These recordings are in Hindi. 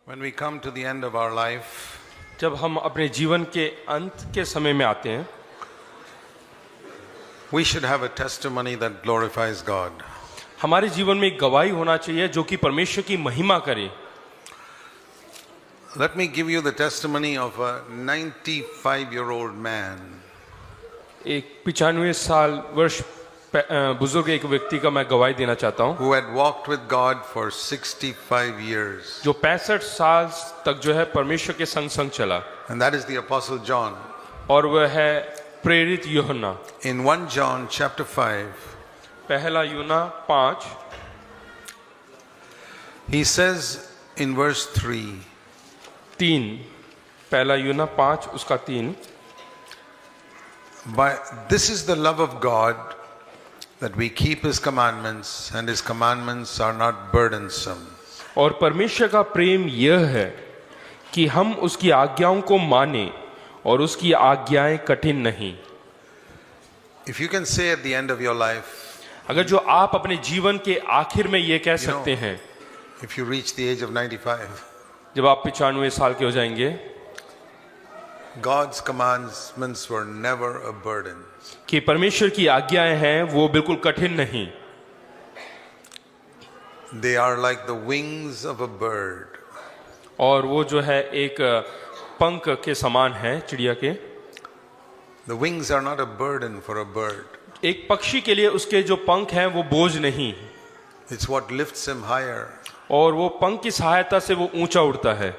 When we come to the end of our life, जब हम अपने जीवन के अंत के समय में आते हैं, we should have a testimony that glorifies God. हमारे जीवन में एक गवाही होना चाहिए जो कि परमेश्वर की महिमा करे। Let me give you the testimony of a 95-year-old man एक 95 वर्ष बुजुर्ग एक व्यक्ति का मैं गवाही देना चाहता हूँ who had walked with God for 65 years. जो 65 साल तक जो है परमेश्वर के संग संग चला, And that is the Apostle John. और वह है प्रेरित यूहन्ना। In 1 John chapter 5, पहला यूहन्ना 5 he says in verse 3, 3 पहला यूहन्ना 5 उसका 3 This is the love of God, that we keep His commandments, and His commandments are not burdensome. और परमेश्वर का प्रेम यह है कि हम उसकी आज्ञाओं को माने और उसकी आज्ञाएं कठिन नहीं। If you can say at the end of your life, अगर जो आप अपने जीवन के आखिर में ये कह सकते हैं, if you reach the age of 95, जब आप 95 साल के हो जाएंगे, God's commandments were never a burden. कि परमेश्वर की आज्ञाएं हैं वो बिल्कुल कठिन नहीं, They are like the wings of a bird. और वो जो है एक पंख के समान है चिड़िया के। The wings are not a burden for a bird. एक पक्षी के लिए उसके जो पंख हैं वो बोझ नहीं, It's what lifts him higher. और वो पंख की सहायता से वो ऊंचा उड़ता है।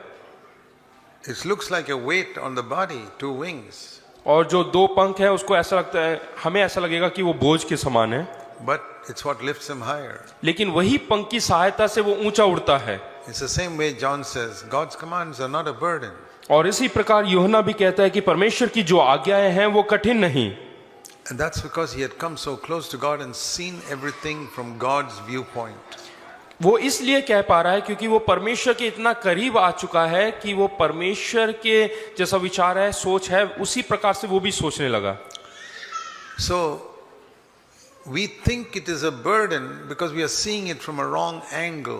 It looks like a weight on the body, 2 wings. और जो 2 पंख है उसको ऐसा लगता है, हमें ऐसा लगेगा कि वो बोझ के समान है, But it's what lifts him higher. लेकिन वही पंख की सहायता से वो ऊंचा उड़ता है। It's the same way John says, God's commands are not a burden. और इसी प्रकार यूहन्ना भी कहता है कि परमेश्वर की जो आज्ञाएं हैं वो कठिन नहीं। And that's because he had come so close to God and seen everything from God's viewpoint. वो इसलिए कह पा रहा है क्योंकि वो परमेश्वर के इतना करीब आ चुका है कि वो परमेश्वर के जैसा विचार है, सोच है, उसी प्रकार से वो भी सोचने लगा। So we think it is a burden because we are seeing it from a wrong angle.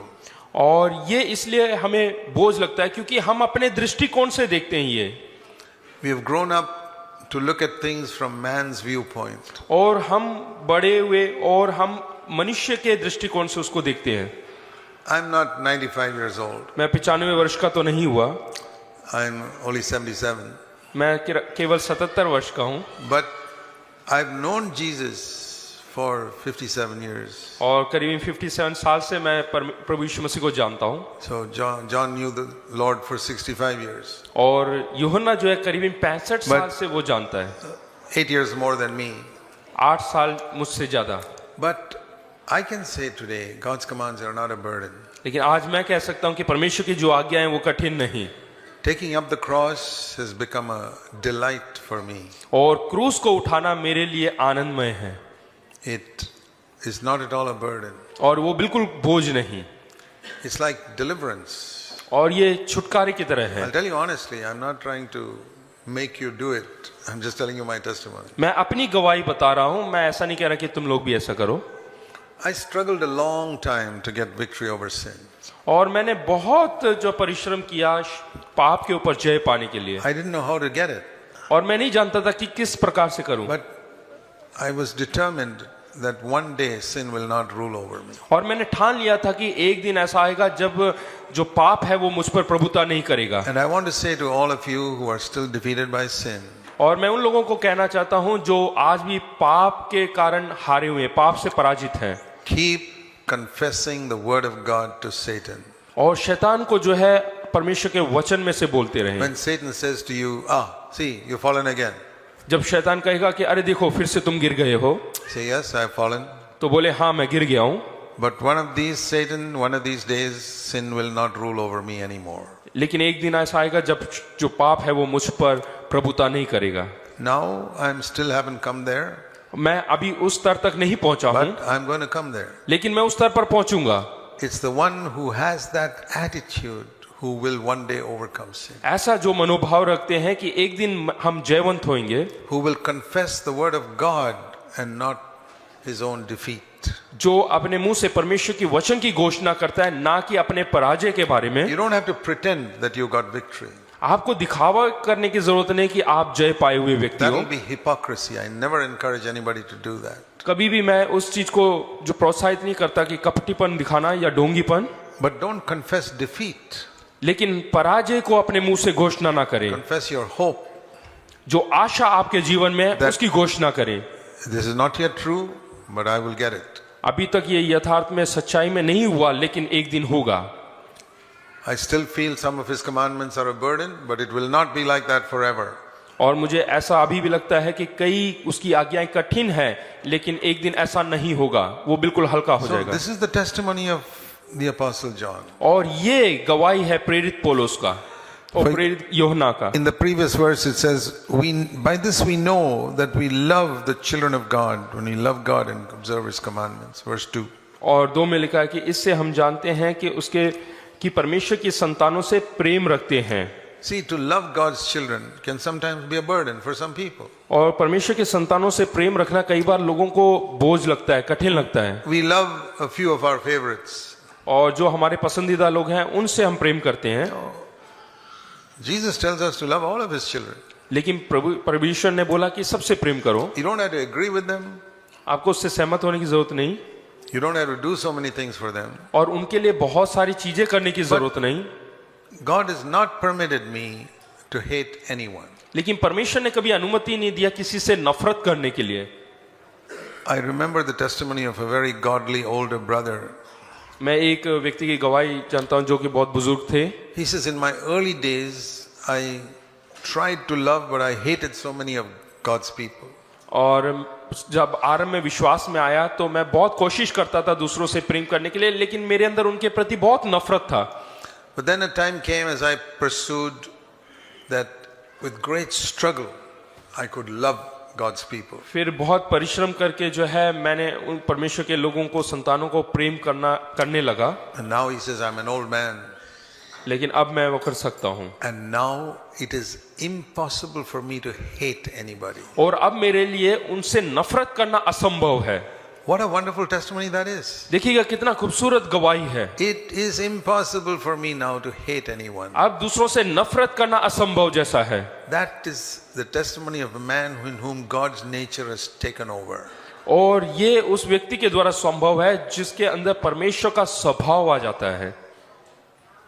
और ये इसलिए हमें बोझ लगता है क्योंकि हम अपने दृष्टिकोण से देखते हैं ये, We have grown up to look at things from man's viewpoint. और हम बड़े हुए और हम मनुष्य के दृष्टिकोण से उसको देखते हैं। I'm not 95 years old. मैं 95 वर्ष का तो नहीं हुआ, I'm only 77. मैं केवल 77 वर्ष का हूँ, But I've known Jesus for 57 years. और करीबन 57 साल से मैं प्रभु यीशु मसीह को जानता हूँ। So John knew the Lord for 65 years. और यूहन्ना जो है करीबन 65 साल से वो जानता है, 8 years more than me. 8 साल मुझसे ज्यादा। But I can say today, God's commands are not a burden. लेकिन आज मैं कह सकता हूँ कि परमेश्वर की जो आज्ञा है वो कठिन नहीं। Taking up the cross has become a delight for me. और क्रूस को उठाना मेरे लिए आनंदमय है। It is not at all a burden. और वो बिल्कुल बोझ नहीं, It's like deliverance. और ये छुटकारे की तरह है। I'll tell you honestly, I'm not trying to make you do it. I'm just telling you my testimony. मैं अपनी गवाही बता रहा हूँ, मैं ऐसा नहीं कह रहा कि तुम लोग भी ऐसा करो। I struggled a long time to get victory over sin. और मैंने बहुत जो परिश्रम किया पाप के ऊपर जय पाने के लिए, I didn't know how to get it. और मैं नहीं जानता था कि किस प्रकार से करूं। But I was determined that one day sin will not rule over me. और मैंने ठान लिया था कि एक दिन ऐसा आएगा जब जो पाप है वो मुझ पर प्रभुता नहीं करेगा। And I want to say to all of you who are still defeated by sin, और मैं उन लोगों को कहना चाहता हूं जो आज भी पाप के कारण हारे हुए, पाप से पराजित हैं, keep confessing the word of God to Satan. और शैतान को जो है परमेश्वर के वचन में से बोलते रहें। When Satan says to you, see, you've fallen again. जब शैतान कहेगा कि अरे देखो फिर से तुम गिर गए हो, Say, yes, I've fallen. तो बोले हाँ मैं गिर गया हूं, But one of these days, sin will not rule over me anymore. लेकिन एक दिन ऐसा आएगा जब जो पाप है वो मुझ पर प्रभुता नहीं करेगा। Now I'm still haven't come there, मैं अभी उस स्तर तक नहीं पहुंचा हूं, but I'm going to come there. लेकिन मैं उस स्तर पर पहुंचूंगा। It's the one who has that attitude who will one day overcome sin. ऐसा जो मनोभाव रखते हैं कि एक दिन हम जयवंत होंगे, Who will confess the word of God and not his own defeat. जो अपने मुंह से परमेश्वर की वचन की घोषणा करता है, ना कि अपने पराजय के बारे में। You don't have to pretend that you got victory. आपको दिखावा करने की जरूरत नहीं कि आप जय पाए हुए व्यक्ति That हो। will be hypocrisy. I never encourage anybody to do that. कभी भी मैं उस चीज को जो प्रोत्साहित नहीं करता कि कपटीपन दिखाना या ढोंगीपन। But don't confess defeat. लेकिन पराजय को अपने मुंह से घोषणा ना करें। Confess your hope. जो आशा आपके जीवन में है उसकी घोषणा करें। This is not yet true, but I will get it. अभी तक ये यथार्थ में सच्चाई में नहीं हुआ, लेकिन एक दिन होगा। I still feel some of his commandments are a burden, but it will not be like that forever. और मुझे ऐसा अभी भी लगता है कि कई उसकी आज्ञाएं कठिन हैं, लेकिन एक दिन ऐसा नहीं होगा, वो बिल्कुल हल्का हो So जाएगा। this is the testimony of the Apostle John. और ये गवाही है प्रेरित पौलुस का और प्रेरित यूहन्ना का। In the previous verse it says, by this we know that we love the children of God, when we love God and observe his commandments. Verse 2. और 2 में लिखा है कि इससे हम जानते हैं कि उसके कि परमेश्वर की संतानों से प्रेम रखते हैं। See, to love God's children can sometimes be a burden for some people. और परमेश्वर के संतानों से प्रेम रखना कई बार लोगों को बोझ लगता है, कठिन लगता है। We love a few of our favorites. और जो हमारे पसंदीदा लोग हैं उनसे हम प्रेम करते हैं। Jesus tells us to love all of his children. लेकिन परमेश्वर ने बोला कि सबसे प्रेम करो। You don't have to agree with them. आपको उससे सहमत होने की जरूरत नहीं, You don't have to do so many things for them. और उनके लिए बहुत सारी चीजें करने की जरूरत नहीं। God has not permitted me to hate anyone. लेकिन परमेश्वर ने कभी अनुमति नहीं दिया किसी से नफरत करने के लिए। I remember the testimony of a very godly older brother. मैं एक व्यक्ति की गवाही जानता हूं जो कि बहुत बुजुर्ग थे। He says, in my early days, I tried to love, but I hated so many of God's people. और जब आरंभ में विश्वास में आया तो मैं बहुत कोशिश करता था दूसरों से प्रेम करने के लिए, लेकिन मेरे अंदर उनके प्रति बहुत नफरत था। But then a time came as I pursued that with great struggle, I could love God's people. फिर बहुत परिश्रम करके जो है मैंने उन परमेश्वर के लोगों को, संतानों को प्रेम करने लगा। And now he says, I'm an old man. लेकिन अब मैं वो कर सकता हूँ। And now it is impossible for me to hate anybody. और अब मेरे लिए उनसे नफरत करना असंभव है। What a wonderful testimony that is. देखिएगा कितना खूबसूरत गवाही है। It is impossible for me now to hate anyone. अब दूसरों से नफरत करना असंभव जैसा है। That is the testimony of a man in whom God's nature has taken over. और ये उस व्यक्ति के द्वारा संभव है जिसके अंदर परमेश्वर का स्वभाव आ जाता है।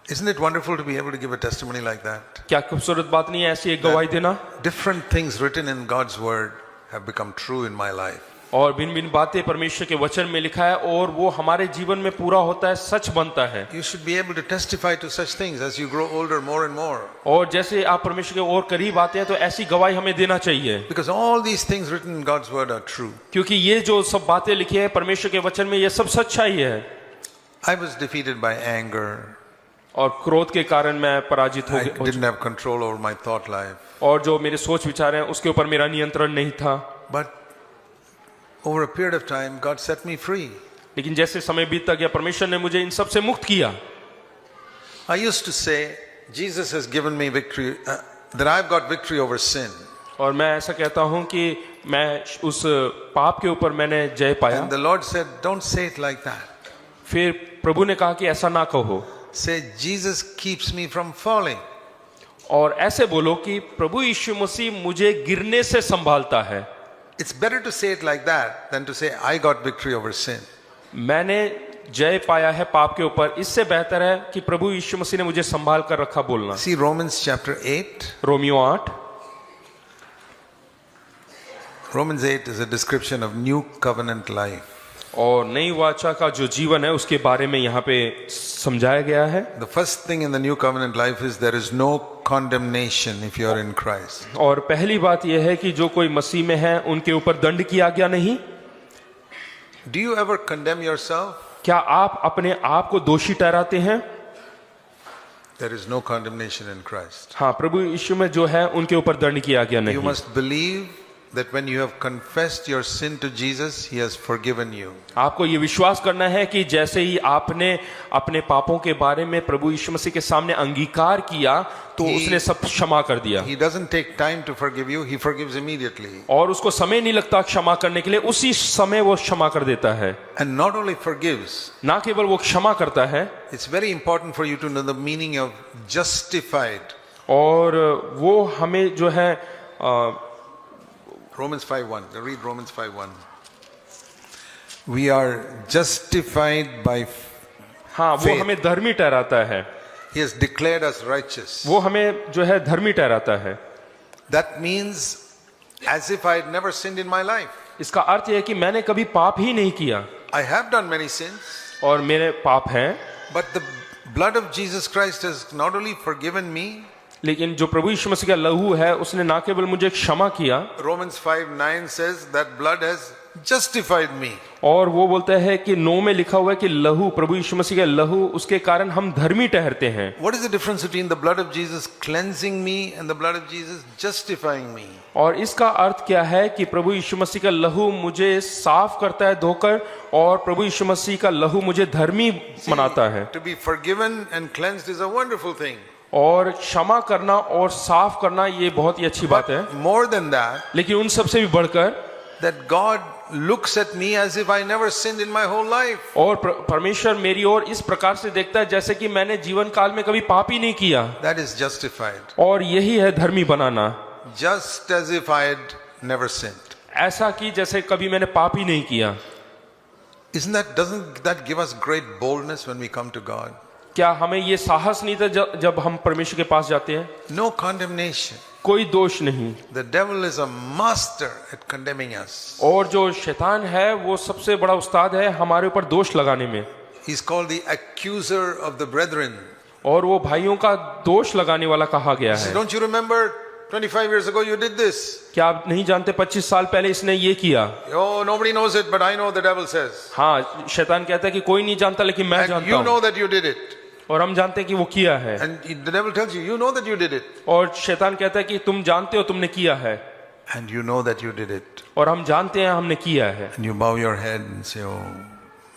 Isn't it wonderful to be able to give a testimony like that? क्या खूबसूरत बात नहीं है ऐसी एक गवाही देना। Different things written in God's word have become true in my life. और भिन्न भिन्न बातें परमेश्वर के वचन में लिखा है और वो हमारे जीवन में पूरा होता है, सच बनता है। You should be able to testify to such things as you grow older more and more. और जैसे आप परमेश्वर के और करीब आते हैं तो ऐसी गवाही हमें देना चाहिए। Because all these things written in God's word are true. क्योंकि ये जो सब बातें लिखी हैं परमेश्वर के वचन में, ये सब सच्चाई है। I was defeated by anger. और क्रोध के कारण मैं पराजित हो I गया, didn't have control over my thought life. और जो मेरे सोच विचार हैं उसके ऊपर मेरा नियंत्रण नहीं था। But over a period of time, God set me free. लेकिन जैसे समय बीतता गया परमेश्वर ने मुझे इन सब से मुक्त किया। I used to say, Jesus has given me victory, that I've got victory over sin. और मैं ऐसा कहता हूं कि मैं उस पाप के ऊपर मैंने जय पाया। And the Lord said, don't say it like that. फिर प्रभु ने कहा कि ऐसा ना कहो, Say, Jesus keeps me from falling. और ऐसे बोलो कि प्रभु यीशु मसीह मुझे गिरने से संभालता है। It's better to say it like that than to say, I got victory over sin. मैंने जय पाया है पाप के ऊपर, इससे बेहतर है कि प्रभु यीशु मसीह ने मुझे संभाल कर रखा बोलना। See Romans chapter 8. Romeo 8। Romans 8 is a description of new covenant life. और नई वाचा का जो जीवन है उसके बारे में यहाँ पे समझाया गया है। The first thing in the new covenant life is there is no condemnation if you are in Christ. और पहली बात यह है कि जो कोई मसीह में है उनके ऊपर दंड किया गया नहीं। Do you ever condemn yourself? क्या आप अपने आप को दोषी ठहराते हैं? There is no condemnation in Christ. हाँ, प्रभु यीशु में जो है उनके ऊपर दंड किया गया You नहीं। must believe that when you have confessed your sin to Jesus, He has forgiven you. आपको ये विश्वास करना है कि जैसे ही आपने अपने पापों के बारे में प्रभु यीशु मसीह के सामने अंगीकार किया तो उसने सब क्षमा कर दिया। He doesn't take time to forgive you, He forgives immediately. और उसको समय नहीं लगता क्षमा करने के लिए, उसी समय वो क्षमा कर देता है। And not only forgives, ना केवल वो क्षमा करता है, it's very important for you to know the meaning of justified. और वो हमें जो है Romans 5:1. Read Romans 5:1. We are justified by. हाँ, वो faith. हमें धर्मी ठहराता है, He has declared us righteous. वो हमें जो है धर्मी ठहराता है। That means as if I had never sinned in my life. इसका अर्थ यह है कि मैंने कभी पाप ही नहीं किया, I have done many sins, और मेरे पाप हैं, but the blood of Jesus Christ has not only forgiven me. लेकिन जो प्रभु यीशु मसीह का लहू है उसने ना केवल मुझे क्षमा किया, Romans 5:9 says that blood has justified me. और वो बोलता है कि 9 में लिखा हुआ है कि लहू, प्रभु यीशु मसीह का लहू, उसके कारण हम धर्मी ठहरते हैं। What is the difference between the blood of Jesus cleansing me and the blood of Jesus justifying me? और इसका अर्थ क्या है कि प्रभु यीशु मसीह का लहू मुझे साफ करता है धोकर, और प्रभु यीशु मसीह का लहू मुझे धर्मी बनाता है। To be forgiven and cleansed is a wonderful thing. और क्षमा करना और साफ करना ये बहुत ही अच्छी बात है, But more than that, लेकिन उन सब से भी बढ़कर that God looks at me as if I never sinned in my whole life. और परमेश्वर मेरी ओर इस प्रकार से देखता है जैसे कि मैंने जीवन काल में कभी पाप ही नहीं किया, That is justified. और यही है धर्मी बनाना। Just as if I had never sinned. ऐसा कि जैसे कभी मैंने पाप ही नहीं किया। Doesn't that give us great boldness when we come to God? क्या हमें ये साहस नहीं था जब हम परमेश्वर के पास जाते हैं? No condemnation. कोई दोष नहीं। The devil is a master at condemning us. और जो शैतान है वो सबसे बड़ा उस्ताद है हमारे ऊपर दोष लगाने में। He's called the accuser of the brethren. और वो भाइयों का दोष लगाने वाला कहा गया He says, है। don't you remember 25 years ago you did this? क्या आप नहीं जानते 25 साल पहले इसने ये किया? Oh, nobody knows it, but I know, the devil says. हाँ, शैतान कहता है कि कोई नहीं जानता लेकिन मैं And जानता you हूँ, know that you did it. और हम जानते हैं कि वो किया है। And the devil tells you, you know that you did it. और शैतान कहता है कि तुम जानते हो तुमने किया है, And you know that you did it. और हम जानते हैं हमने किया है। And you bow your head and say, oh,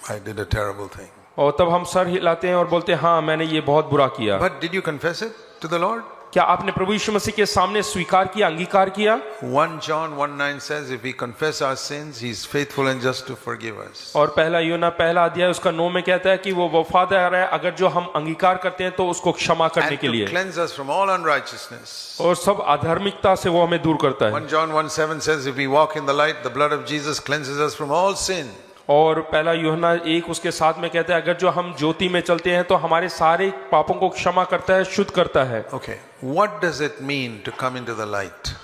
I did a terrible thing. और तब हम सर हिलाते हैं और बोलते हैं हाँ मैंने ये बहुत बुरा किया। But did you confess it to the Lord? क्या आपने प्रभु यीशु मसीह के सामने स्वीकार किया, अंगीकार किया? 1 John 1:9 says, if we confess our sins, He is faithful and just to forgive us. और पहला यूहन्ना पहला अध्याय उसका 9 में कहता है कि वो वफादार है अगर जो हम अंगीकार करते हैं तो उसको क्षमा करने And के to लिए, cleanse us from all unrighteousness. और सब अधर्मिकता से वो हमें दूर करता है। 1 John 1:7 says, if we walk in the light, the blood of Jesus cleanses us from all sin. और पहला यूहन्ना 1 उसके साथ में कहता है अगर जो हम ज्योति में चलते हैं तो हमारे सारे पापों को क्षमा करता है, शुद्ध करता है। Okay, what does it mean to come into the light?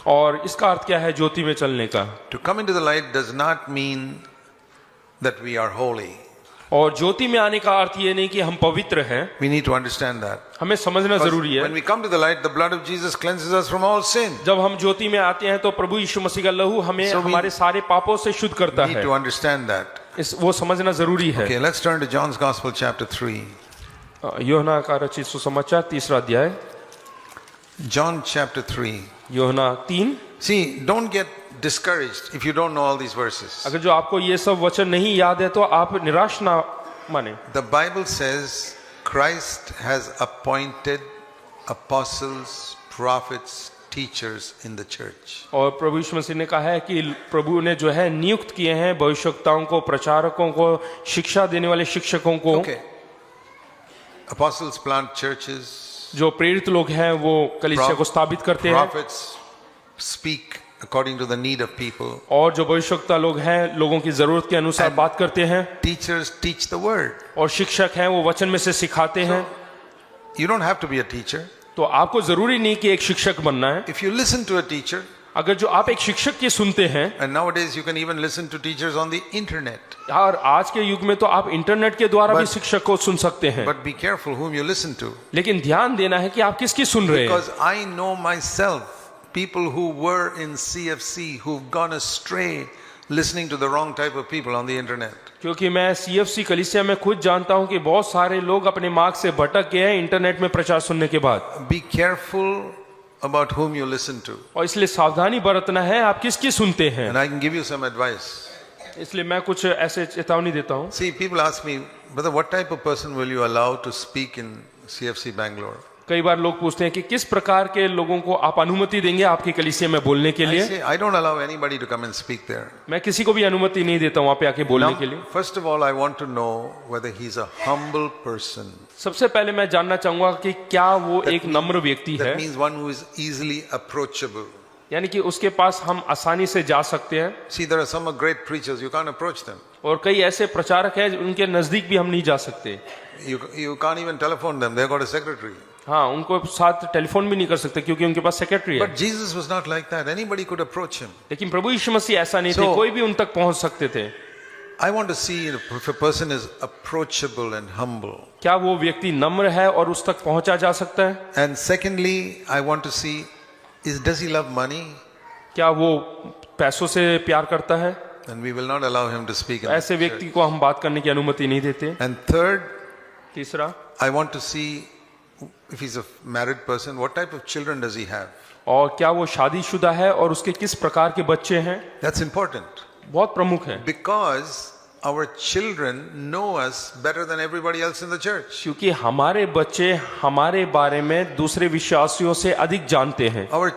और इसका अर्थ क्या है ज्योति में चलने का? To come into the light does not mean that we are holy. और ज्योति में आने का अर्थ ये नहीं कि हम पवित्र हैं, We need to understand that. हमें समझना जरूरी है। When we come to the light, the blood of Jesus cleanses us from all sin. जब हम ज्योति में आते हैं तो प्रभु यीशु मसीह का लहू हमें So we हमारे सारे पापों से शुद्ध करता We है। need to understand that. वो समझना जरूरी है। Okay, let's turn to John's Gospel chapter 3. यूहन्ना का रचित सुसमाचार 3 अध्याय, John chapter 3. यूहन्ना 3। See, don't get discouraged if you don't know all these verses. अगर जो आपको ये सब वचन नहीं याद है तो आप निराश ना माने। The Bible says Christ has appointed apostles, prophets, teachers in the church. और प्रभु यीशु मसीह ने कहा है कि प्रभु ने जो है नियुक्त किए हैं भविष्यवक्ताओं को, प्रचारकों को, शिक्षा देने वाले शिक्षकों को। Okay. Apostles plant churches. जो प्रेरित लोग हैं वो कलीसिया को स्थापित करते हैं, Prophets speak according to the need of people. और जो भविष्यवक्ता लोग हैं लोगों की जरूरत के अनुसार बात करते हैं, Teachers teach the word. और शिक्षक हैं वो वचन में से सिखाते हैं। You don't have to be a teacher. तो आपको जरूरी नहीं कि एक शिक्षक बनना है। If you listen to a teacher, अगर जो आप एक शिक्षक की सुनते हैं, and nowadays you can even listen to teachers on the internet. और आज के युग में तो आप इंटरनेट के द्वारा भी शिक्षक को सुन सकते हैं, But be careful whom you listen to. लेकिन ध्यान देना है कि आप किसकी सुन रहे हैं। Because I know myself, people who were in CFC who've gone astray listening to the wrong type of people on the internet. क्योंकि मैं CFC कलीसिया में खुद जानता हूं कि बहुत सारे लोग अपने मार्ग से भटक गए हैं इंटरनेट में प्रचार सुनने के बाद। Be careful about whom you listen to. और इसलिए सावधानी बरतना है आप किसकी सुनते हैं। And I can give you some advice. इसलिए मैं कुछ ऐसे चेतावनी देता हूँ। See, people ask me, brother, what type of person will you allow to speak in CFC Bangalore? कई बार लोग पूछते हैं कि किस प्रकार के लोगों को आप अनुमति देंगे आपकी कलीसिया में बोलने के I लिए। say, I don't allow anybody to come and speak there. मैं किसी को भी अनुमति नहीं देता हूँ वहाँ पे आके बोलने के लिए। Now, first of all, I want to know whether he's a humble person. सबसे पहले मैं जानना चाहूंगा कि क्या वो एक नम्र व्यक्ति है, That means one who is easily approachable. यानी कि उसके पास हम आसानी से जा सकते हैं। See, there are some great preachers, you can't approach them. और कई ऐसे प्रचारक हैं उनके नजदीक भी हम नहीं जा सकते। You can't even telephone them, they've got a secretary. हाँ, उनको साथ टेलीफोन भी नहीं कर सकते क्योंकि उनके पास सेक्रेटरी है। But Jesus was not like that. Anybody could approach him. लेकिन प्रभु यीशु मसीह ऐसा नहीं थे, कोई भी उन तक पहुंच सकते थे। I want to see if a person is approachable and humble. क्या वो व्यक्ति नम्र है और उस तक पहुंचा जा सकता है? And secondly, I want to see does he love money? क्या वो पैसों से प्यार करता है? And we will not allow him to speak. In ऐसे this व्यक्ति church. को हम बात करने की अनुमति नहीं देते। And third, तीसरा, I want to see if he's a married person, what type of children does he have? और क्या वो शादीशुदा है और उसके किस प्रकार के बच्चे हैं? That's important. बहुत प्रमुख है, Because our children know us better than everybody else in the church. क्योंकि हमारे बच्चे हमारे बारे में दूसरे विश्वासियों से अधिक जानते हैं। Our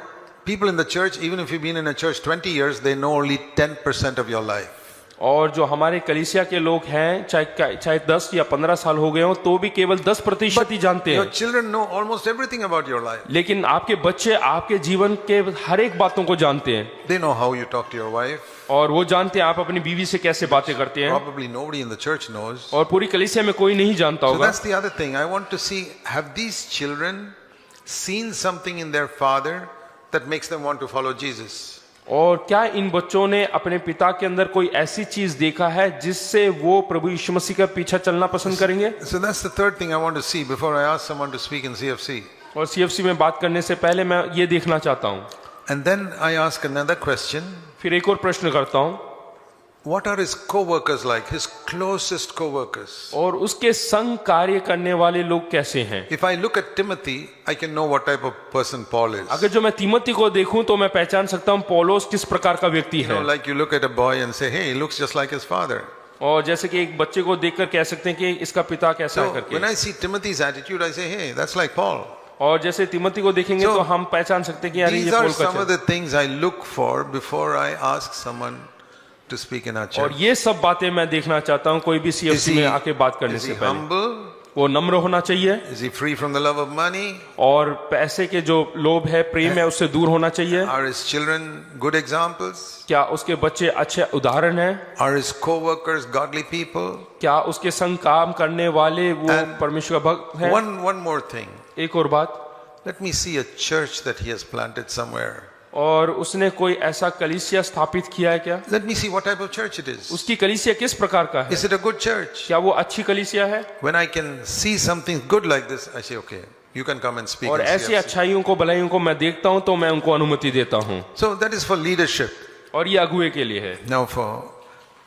people in the church, even if you've been in a church 20 years, they know only 10% of your life. और जो हमारे कलीसिया के लोग हैं, चाहे 10 या 15 साल हो गए हों, तो भी केवल 10% ही जानते Your हैं। children know almost everything about your life. लेकिन आपके बच्चे आपके जीवन के हर एक बातों को जानते हैं, They know how you talk to your wife. और वो जानते हैं आप अपनी बीवी से कैसे बातें करते हैं, Probably nobody in the church knows. और पूरी कलीसिया में कोई नहीं जानता So होगा। that's the other thing. I want to see, have these children seen something in their father that makes them want to follow Jesus? और क्या इन बच्चों ने अपने पिता के अंदर कोई ऐसी चीज देखा है जिससे वो प्रभु यीशु मसीह का पीछा चलना पसंद करेंगे? So that's the third thing I want to see before I ask someone to speak in CFC. और CFC में बात करने से पहले मैं ये देखना चाहता हूँ। And then I ask another question. फिर एक और प्रश्न करता हूँ, What are his co-workers like? His closest co-workers. और उसके संग कार्य करने वाले लोग कैसे हैं? If I look at Timothy, I can know what type of person Paul is. अगर जो मैं तीमोथी को देखूं तो मैं पहचान सकता हूं पौलुस किस प्रकार का व्यक्ति है। Like you look at a boy and say, hey, he looks just like his father. और जैसे कि एक बच्चे को देखकर कह सकते हैं कि इसका पिता कैसा है So करके। when I see Timothy's attitude, I say, hey, that's like Paul. और जैसे तीमोथी को देखेंगे So, तो हम पहचान सकते हैं कि यार ये These are पौल का some of चरित्र। the things I look for before I ask someone to speak in our और church. ये सब बातें मैं देखना चाहता हूं कोई भी Is CFC में आके बात करने is से he पहले। humble? वो नम्र होना चाहिए, Is he free from the love of money? और पैसे के जो लोभ है, प्रेम है, उससे दूर होना चाहिए। Are his children good examples? क्या उसके बच्चे अच्छे उदाहरण हैं? Are his co-workers godly people? क्या उसके संग काम करने वाले वो And परमेश्वर का भक्त हैं? One more thing. एक और बात, Let me see a church that he has planted somewhere. और उसने कोई ऐसा कलीसिया स्थापित किया है क्या? Let me see what type of church it is. उसकी कलीसिया किस प्रकार का है? Is it a good church? क्या वो अच्छी कलीसिया है? When I can see something good like this, I say, okay, you can come and speak. और in ऐसी CFC. अच्छाइयों को, भलाइयों को मैं देखता हूं तो मैं उनको अनुमति देता हूं, So that is for leadership. और ये अगुवे के लिए है। Now for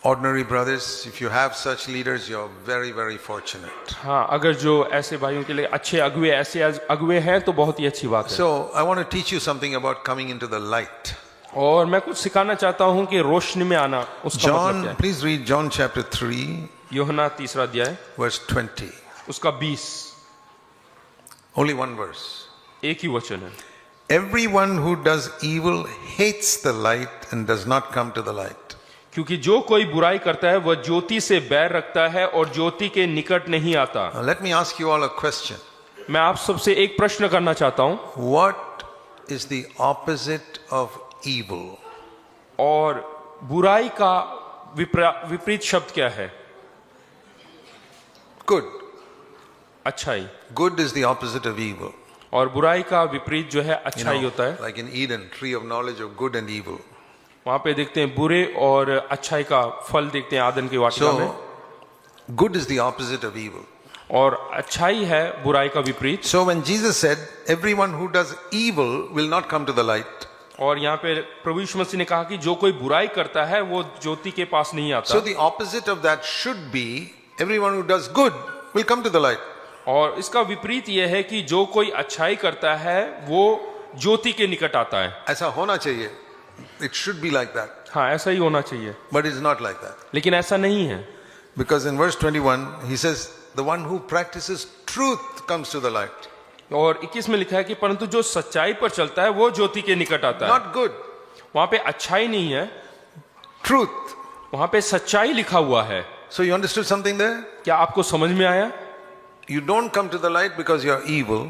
ordinary brothers, if you have such leaders, you're very, very fortunate. हाँ, अगर जो ऐसे भाइयों के लिए अच्छे अगुवे, ऐसे अगुवे हैं तो बहुत ही अच्छी बात है। So I want to teach you something about coming into the light. और मैं कुछ सिखाना चाहता हूं कि रोशनी में आना उसका मतलब John, क्या है। please read John chapter 3, यूहन्ना 3 अध्याय verse 20. उसका 20, Only one verse. एक ही वचन है। Everyone who does evil hates the light and does not come to the light. क्योंकि जो कोई बुराई करता है वह ज्योति से बैर रखता है और ज्योति के निकट नहीं आता। Now let me ask you all a question. मैं आप सबसे एक प्रश्न करना चाहता हूं, What is the opposite of evil? और बुराई का विपरीत शब्द क्या है? Good. अच्छाई। Good is the opposite of evil. और बुराई का विपरीत जो है You अच्छाई know, होता है। like in Eden, tree of knowledge of good and evil. वहां पे देखते हैं बुरे और अच्छाई का फल देखते हैं आदन की वाटिका में, So, good is the opposite of evil. और अच्छाई है बुराई का विपरीत। So when Jesus said, everyone who does evil will not come to the light. और यहाँ पे प्रभु यीशु मसीह ने कहा कि जो कोई बुराई करता है वो ज्योति के पास नहीं आता। So the opposite of that should be, everyone who does good will come to the light. और इसका विपरीत यह है कि जो कोई अच्छाई करता है वो ज्योति के निकट आता है। ऐसा होना चाहिए. It should be like that. हाँ, ऐसा ही होना चाहिए, But it's not like that. लेकिन ऐसा नहीं है। Because in verse 21, he says, the one who practices truth comes to the light. और 21 में लिखा है कि परंतु जो सच्चाई पर चलता है वो ज्योति के निकट आता है। Not good. वहां पे अच्छाई नहीं है, Truth. वहां पे सच्चाई लिखा हुआ है। So you understood something there? क्या आपको समझ में आया? You don't come to the light because you're evil.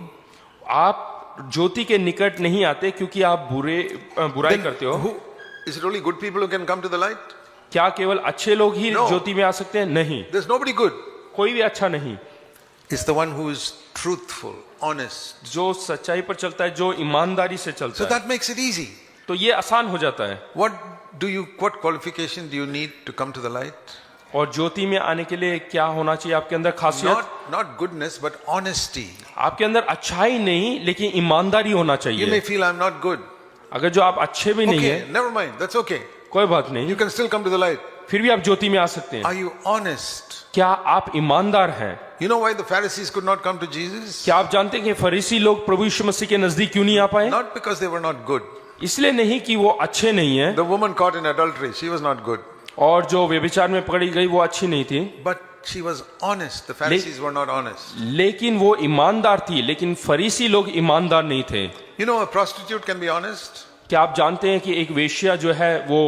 आप ज्योति के निकट नहीं आते क्योंकि आप बुराई करते हो। Is it only good people who can come to the light? क्या केवल अच्छे लोग ही No. ज्योति में आ सकते हैं? नहीं, There's nobody good. कोई भी अच्छा नहीं। It's the one who is truthful, honest. जो सच्चाई पर चलता है, जो ईमानदारी से So चलता है, that makes it easy. तो ये आसान हो जाता है। What qualification do you need to come to the light? और ज्योति में आने के लिए क्या होना चाहिए आपके अंदर खासियत? Not goodness, but honesty. आपके अंदर अच्छाई नहीं, लेकिन ईमानदारी होना You may चाहिए। feel I'm not good. अगर जो आप अच्छे भी नहीं Okay, है, never mind. That's okay. कोई बात नहीं, You can still come to the light. फिर भी आप ज्योति में आ सकते हैं। Are you honest? क्या आप ईमानदार हैं? You know why the Pharisees could not come to Jesus? क्या आप जानते हैं कि फरीसी लोग प्रभु यीशु मसीह के नजदीक क्यों नहीं आ पाए? Not because they were not good. इसलिए नहीं कि वो अच्छे नहीं है, The woman caught in adultery, she was not good. और जो व्यभिचार में पकड़ी गई वो अच्छी नहीं थी, But she was honest. The Pharisees were not honest. लेकिन वो ईमानदार थी। लेकिन फरीसी लोग ईमानदार नहीं थे। You know, a prostitute can be honest. क्या आप जानते हैं कि एक वेश्या जो है वो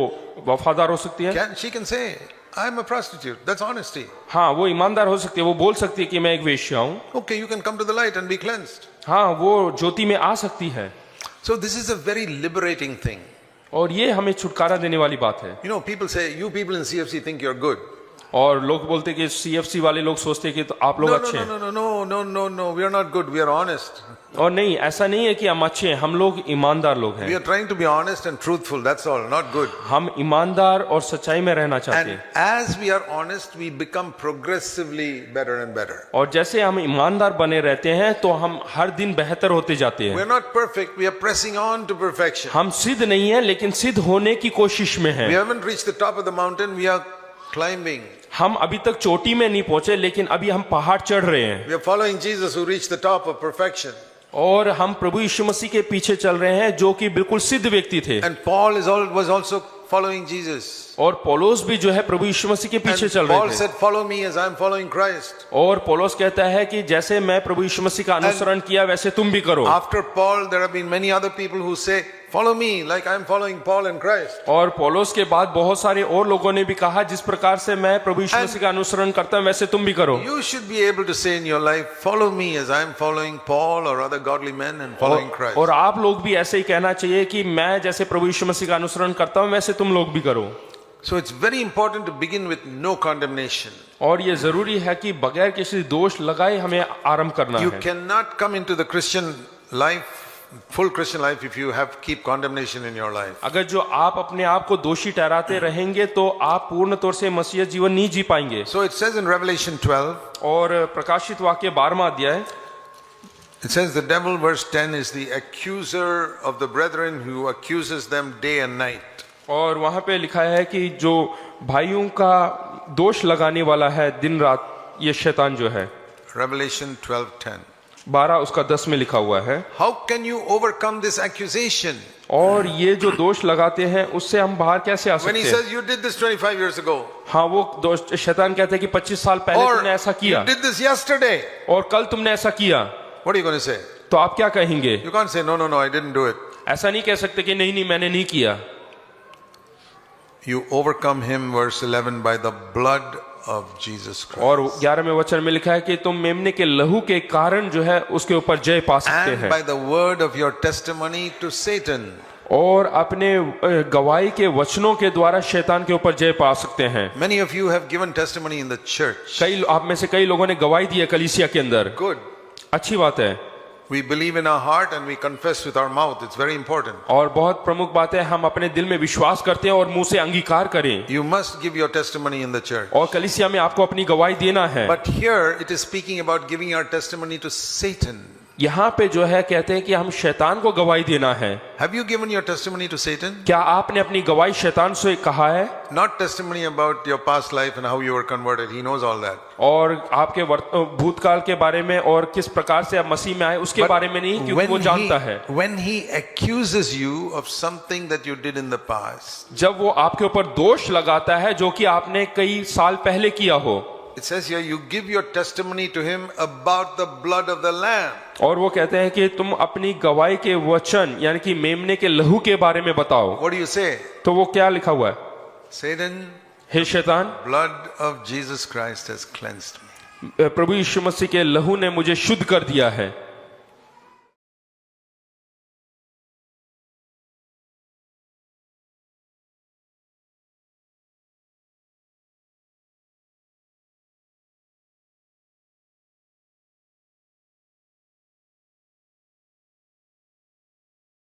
वफादार हो सकती है? She can say, I'm a prostitute. That's honesty. हाँ, वो ईमानदार हो सकती है, वो बोल सकती है कि मैं एक वेश्या हूँ। Okay, you can come to the light and be cleansed. हाँ, वो ज्योति में आ सकती है। So this is a very liberating thing. और ये हमें छुटकारा देने वाली बात है। You know, people say, you people in CFC think you're good. और लोग बोलते हैं कि CFC वाले लोग सोचते हैं कि तो आप लोग No, अच्छे हैं। no. We are not good. We are honest. और नहीं, ऐसा नहीं है कि हम अच्छे हैं, हम लोग ईमानदार लोग We हैं। are trying to be honest and truthful. That's all. Not good. हम ईमानदार और सच्चाई में रहना चाहते And हैं। as we are honest, we become progressively better and better. और जैसे हम ईमानदार बने रहते हैं तो हम हर दिन बेहतर होते जाते We हैं। are not perfect. We are pressing on to perfection. हम सिद्ध नहीं है, लेकिन सिद्ध होने की कोशिश में We हैं। haven't reached the top of the mountain. We are climbing. हम अभी तक चोटी में नहीं पहुंचे, लेकिन अभी हम पहाड़ चढ़ रहे हैं। We are following Jesus who reached the top of perfection. और हम प्रभु यीशु मसीह के पीछे चल रहे हैं, जो कि बिल्कुल सिद्ध व्यक्ति थे। And Paul was also following Jesus. और पौलुस भी जो है प्रभु यीशु मसीह के पीछे And चल Paul रहे थे। said, follow me as I am following Christ. और पौलुस कहता है कि जैसे मैं प्रभु यीशु मसीह का अनुसरण किया वैसे तुम भी करो। After Paul, there have been many other people who say, follow me like I am following Paul and Christ. और पौलुस के बाद बहुत सारे और लोगों ने भी कहा, जिस प्रकार से मैं प्रभु यीशु And- मसीह का अनुसरण करता हूं वैसे तुम भी करो। You should be able to say in your life, follow me as I am following Paul or other godly men and following Christ. और आप लोग भी ऐसे ही कहना चाहिए कि मैं जैसे प्रभु यीशु मसीह का अनुसरण करता हूं वैसे तुम लोग भी करो। So it's very important to begin with no condemnation. और ये जरूरी है कि बगैर किसी दोष लगाए हमें आरंभ करना You है। cannot come into the Christian life, full Christian life, if you have keep condemnation in your life. अगर जो आप अपने आप को दोषी ठहराते रहेंगे तो आप पूर्ण तौर से मसीह जीवन नहीं जी पाएंगे। So it says in Revelation 12, और प्रकाशित वाक्य 12वां अध्याय, it says the devil, verse 10, is the accuser of the brethren who accuses them day and night. और वहां पे लिखा है कि जो भाइयों का दोष लगाने वाला है दिन रात, ये शैतान जो है। Revelation 12:10. 12 उसका 10 में लिखा हुआ है। How can you overcome this accusation? और ये जो दोष लगाते हैं उससे हम बाहर कैसे आ When सकते he हैं? says you did this 25 years ago, हाँ, वो दोष शैतान कहता है कि 25 साल पहले or तुमने ऐसा you किया did this yesterday, और कल तुमने ऐसा किया, what are you going to say? तो आप क्या कहेंगे? You can't say, no, I didn't do it. ऐसा नहीं कह सकते कि नहीं मैंने नहीं किया। You overcome him, verse 11, by the blood of Jesus Christ. और 11वें वचन में लिखा है कि तुम मेमने के लहू के कारण जो है उसके ऊपर जय पा सकते And हैं, by the word of your testimony to Satan. और अपने गवाही के वचनों के द्वारा शैतान के ऊपर जय पा सकते हैं। Many of you have given testimony in the church. कई आप में से कई लोगों ने गवाही दी है कलीसिया के अंदर। Good. अच्छी बात है। We believe in our heart and we confess with our mouth. It's very important. और बहुत प्रमुख बात है, हम अपने दिल में विश्वास करते हैं और मुंह से अंगीकार करें। You must give your testimony in the church. और कलीसिया में आपको अपनी गवाही देना है। But here it is speaking about giving our testimony to Satan. यहाँ पे जो है कहते हैं कि हम शैतान को गवाही देना है। Have you given your testimony to Satan? क्या आपने अपनी गवाही शैतान से कहा है? Not testimony about your past life and how you were converted. He knows all that. और आपके भूतकाल के बारे में और किस प्रकार से आप मसीह में आए उसके But बारे में नहीं, क्योंकि वो जानता है। when he accuses you of something that you did in the past, जब वो आपके ऊपर दोष लगाता है जो कि आपने कई साल पहले किया हो, it says here you give your testimony to him about the blood of the lamb. और वो कहते हैं कि तुम अपनी गवाही के वचन यानी कि मेमने के लहू के बारे में बताओ। What do you say? तो वो क्या लिखा हुआ है? Satan, हे शैतान, blood of Jesus Christ has cleansed me. प्रभु यीशु मसीह के लहू ने मुझे शुद्ध कर दिया है।